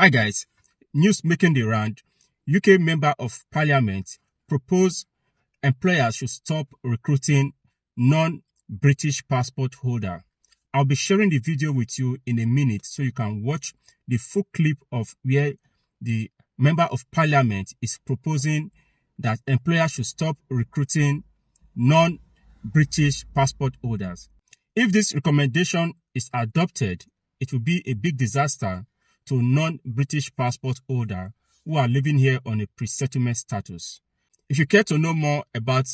Hi guys, news making the round. UK Member of Parliament proposed employers should stop recruiting non-British passport holder. I'll be sharing the video with you in a minute so you can watch the full clip of where the Member of Parliament is proposing that employers should stop recruiting non-British passport holders. If this recommendation is adopted, it will be a big disaster to non-British passport holder who are living here on a pre-settlement status. If you care to know more about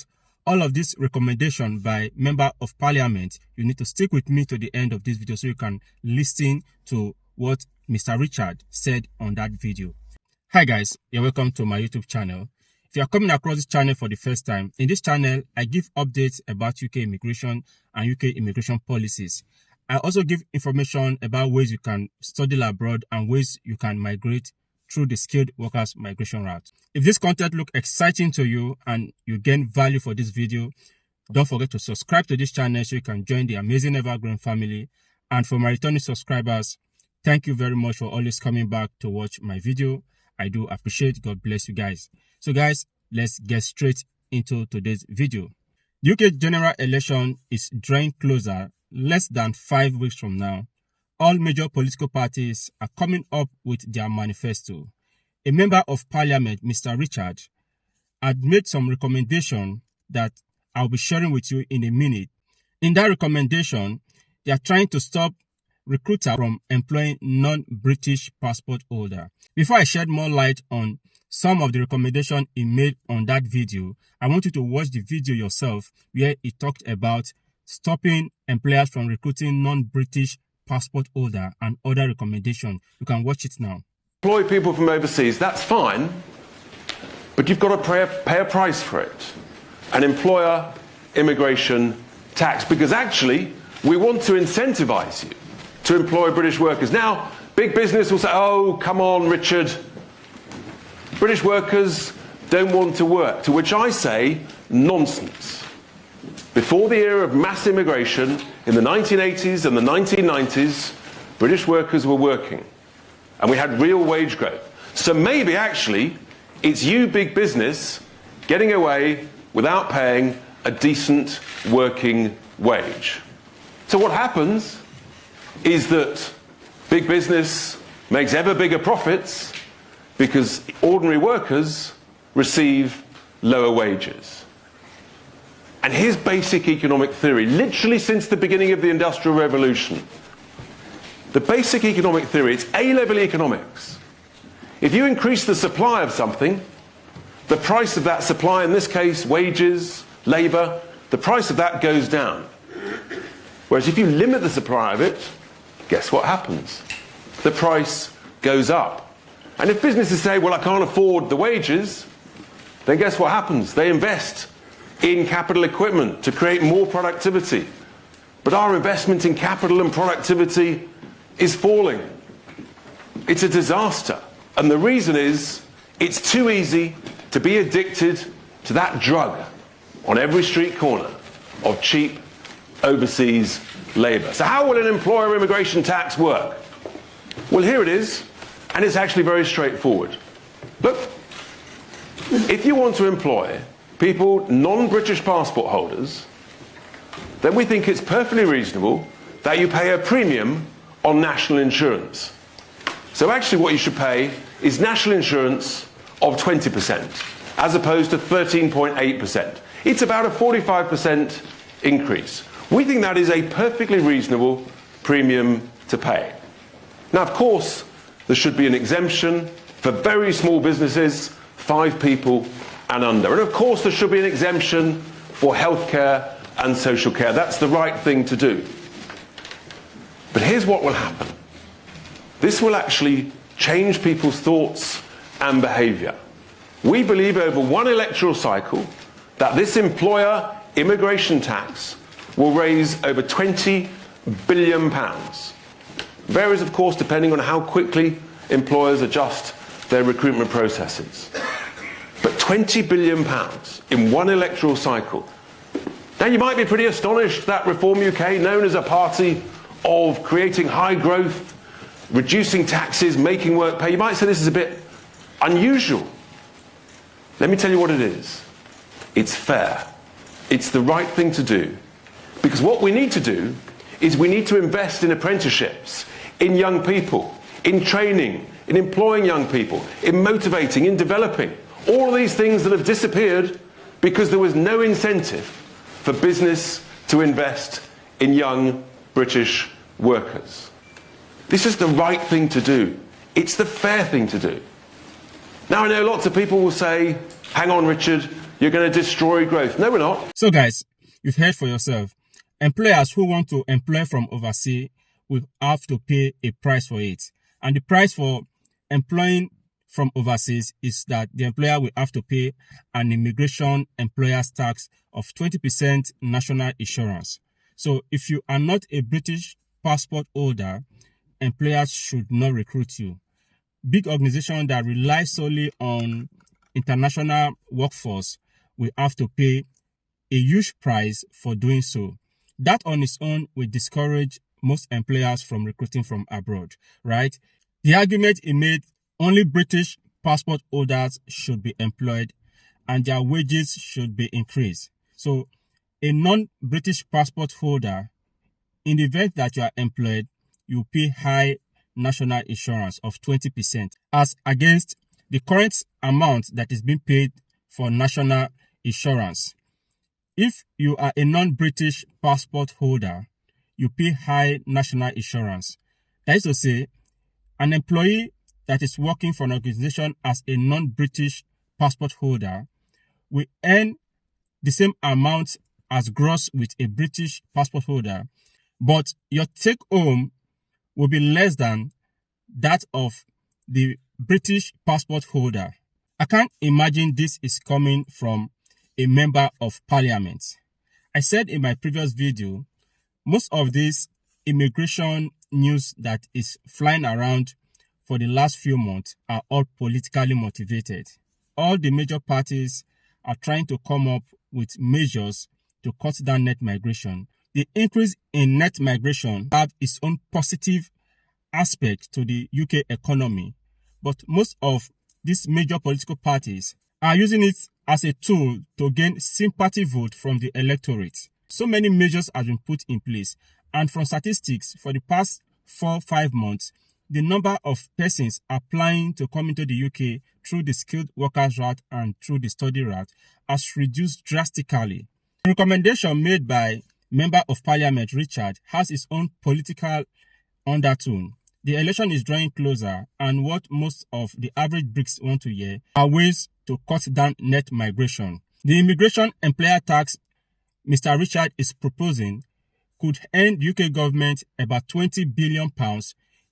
all of this recommendation by Member of Parliament, you need to stick with me to the end of this video so you can listen to what Mr. Richard said on that video. Hi guys, you're welcome to my YouTube channel. If you are coming across this channel for the first time, in this channel, I give updates about UK immigration and UK immigration policies. I also give information about ways you can study abroad and ways you can migrate through the skilled workers migration route. If this content looks exciting to you and you gain value for this video, don't forget to subscribe to this channel so you can join the amazing evergreen family. And for my returning subscribers, thank you very much for always coming back to watch my video. I do appreciate. God bless you guys. So guys, let's get straight into today's video. The UK general election is drawing closer. Less than 5 weeks from now, all major political parties are coming up with their manifesto. A Member of Parliament, Mr. Richard, had made some recommendation that I'll be sharing with you in a minute. In that recommendation, they are trying to stop recruiters from employing non-British passport holder. Before I shed more light on some of the recommendations he made on that video, I want you to watch the video yourself where he talked about stopping employers from recruiting non-British passport holder and other recommendations. You can watch it now. Employ people from overseas, that's fine, but you've got to pay a price for it. An employer immigration tax, because actually we want to incentivize you to employ British workers. Now, big business will say, oh, come on, Richard, British workers don't want to work, to which I say, nonsense. Before the era of mass immigration, in the 1980s and the 1990s, British workers were working, and we had real wage growth. So maybe actually, it's you, big business, getting away without paying a decent working wage. So what happens is that big business makes ever bigger profits because ordinary workers receive lower wages. And here's basic economic theory, literally since the beginning of the Industrial Revolution. The basic economic theory, it's A-level economics. If you increase the supply of something, the price of that supply, in this case, wages, labour, the price of that goes down. Whereas if you limit the supply of it, guess what happens? The price goes up. And if businesses say, well, I can't afford the wages, then guess what happens? They invest in capital equipment to create more productivity. But our investment in capital and productivity is falling. It's a disaster. And the reason is, it's too easy to be addicted to that drug on every street corner of cheap overseas labour. So how will an employer immigration tax work? Well, here it is, and it's actually very straightforward. Look, if you want to employ people, non-British passport holders, then we think it's perfectly reasonable that you pay a premium on national insurance. So actually what you should pay is national insurance of 20%, as opposed to 13.8%. It's about a 45% increase. We think that is a perfectly reasonable premium to pay. Now, of course, there should be an exemption for very small businesses, 5 people and under. And of course there should be an exemption for healthcare and social care. That's the right thing to do. But here's what will happen. This will actually change people's thoughts and behaviour. We believe over one electoral cycle that this employer immigration tax will raise over £20 billion. Varies, of course, depending on how quickly employers adjust their recruitment processes. But £20 billion in one electoral cycle. Now you might be pretty astonished that Reform UK, known as a party of creating high growth reducing taxes, making work pay. You might say this is a bit unusual. Let me tell you what it is. It's fair. It's the right thing to do. Because what we need to do is we need to invest in apprenticeships, in young people, in training, in employing young people, in motivating, in developing. All of these things that have disappeared because there was no incentive for business to invest in young British workers. This is the right thing to do. It's the fair thing to do. Now, I know lots of people will say, hang on, Richard, you're going to destroy growth. No, we're not. So guys, you've heard for yourself. Employers who want to employ from overseas will have to pay a price for it. And the price for employing from overseas is that the employer will have to pay an immigration employer's tax of 20% national insurance. So if you are not a British passport holder, employers should not recruit you. Big organizations that rely solely on international workforce will have to pay a huge price for doing so. That on its own will discourage most employers from recruiting from abroad, right? The argument he made, only British passport holders should be employed and their wages should be increased. So a non-British passport holder, in the event that you are employed, you pay high national insurance of 20% as against the current amount that is being paid for national insurance. If you are a non-British passport holder, you pay high national insurance. That is to say, an employee that is working for an organization as a non-British passport holder will earn the same amount as gross with a British passport holder, but your take-home will be less than that of the British passport holder. I can't imagine this is coming from a member of parliament. I said in my previous video, most of this immigration news that is flying around for the last few months are all politically motivated. All the major parties are trying to come up with measures to cut down net migration. The increase in net migration have its own positive aspect to the UK economy, but most of these major political parties are using it as a tool to gain sympathy vote from the electorate. So many measures have been put in place, and from statistics for the past 4-5 months, the number of persons applying to come into the UK through the skilled workers route and through the study route has reduced drastically. The recommendation made by Member of Parliament Richard has its own political undertone. The election is drawing closer, and what most of the average Brits want to hear are ways to cut down net migration. The immigration employer tax Mr. Richard is proposing could earn the UK government about £20 billion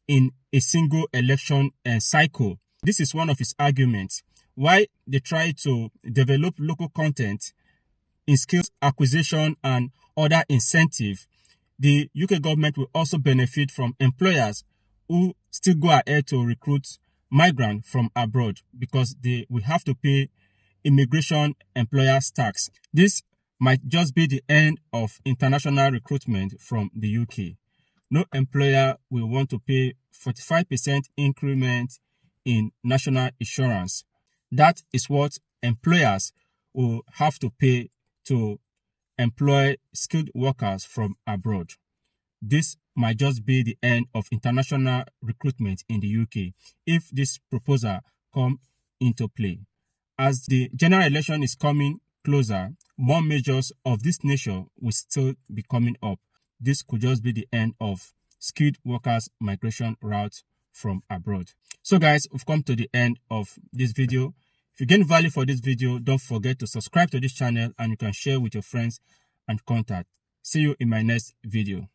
in a single election cycle. This is one of his arguments why they try to develop local content in skills acquisition and other incentive. The UK government will also benefit from employers who still go ahead to recruit migrants from abroad because they will have to pay immigration employers tax. This might just be the end of international recruitment from the UK. No employer will want to pay 45% increment in national insurance. That is what employers will have to pay to employ skilled workers from abroad. This might just be the end of international recruitment in the UK if this proposal comes into play. As the general election is coming closer, more measures of this nature will still be coming up. This could just be the end of skilled workers migration route from abroad. So guys, we've come to the end of this video. If you gain value for this video, don't forget to subscribe to this channel and you can share with your friends and contact. See you in my next video.